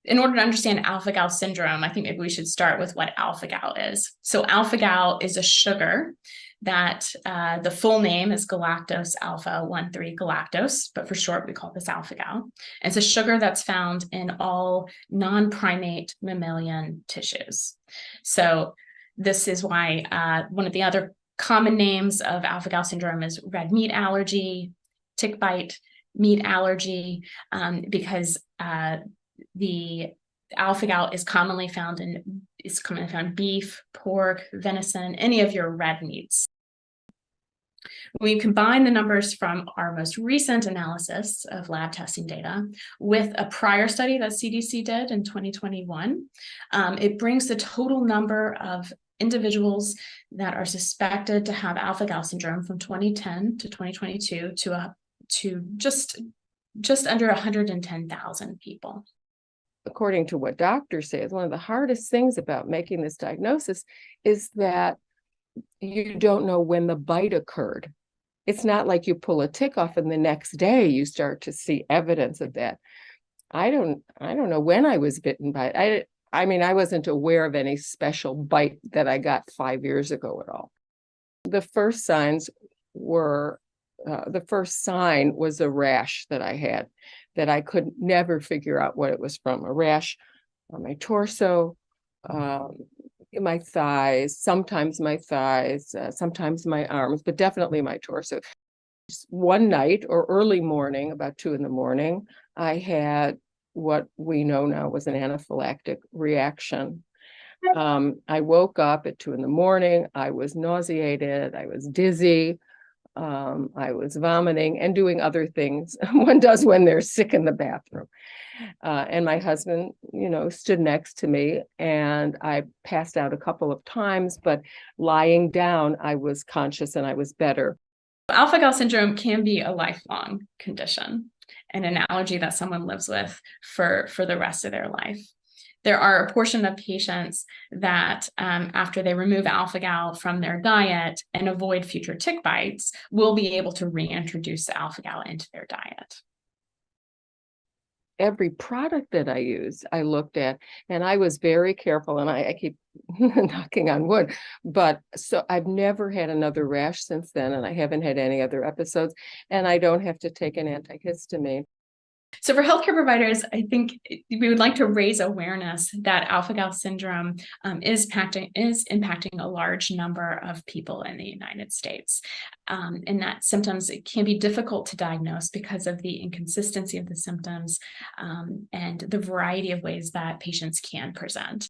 in order to understand alpha-gal syndrome, I think maybe we should start with what alpha-gal is. So alpha-gal is a sugar that the full name is galactose alpha 1,3 galactose, but for short, we call this alpha-gal. It's a sugar that's found in all non-primate mammalian tissues. So this is why one of the other common names of alpha-gal syndrome is red meat allergy, tick bite, meat allergy, because the alpha-gal is commonly found in beef, pork, venison, any of your red meats. When you combine the numbers from our most recent analysis of lab testing data with a prior study that CDC did in 2021, it brings the total number of individuals that are suspected to have alpha-gal syndrome from 2010 to 2022 to just under 110,000 people. According to what doctors say, is one of the hardest things about making this diagnosis is that you don't know when the bite occurred. It's not like you pull a tick off and the next day you start to see evidence of that. I don't know when I was bitten by it. I mean, I wasn't aware of any special bite that I got 5 years ago at all. The first sign was a rash that I had that I could never figure out what it was from. A rash on my torso, my thighs, sometimes my arms, but definitely my torso. One night or early morning, about 2 a.m, I had what we know now was an anaphylactic reaction. I woke up at 2 a.m. I was nauseated, I was dizzy, I was vomiting and doing other things one does when they're sick in the bathroom. And my husband, stood next to me, and I passed out a couple of times, but lying down, I was conscious and I was better. Alpha-gal syndrome can be a lifelong condition and an allergy that someone lives with for the rest of their life. There are a portion of patients that after they remove alpha-gal from their diet and avoid future tick bites, will be able to reintroduce the alpha-gal into their diet. Every product that I use, I looked at, and I was very careful, and I keep knocking on wood, but so I've never had another rash since then, and I haven't had any other episodes, and I don't have to take an antihistamine. So for healthcare providers, I think we would like to raise awareness that alpha-gal syndrome is impacting a large number of people in the United States, and that symptoms can be difficult to diagnose because of the inconsistency of the symptoms and the variety of ways that patients can present.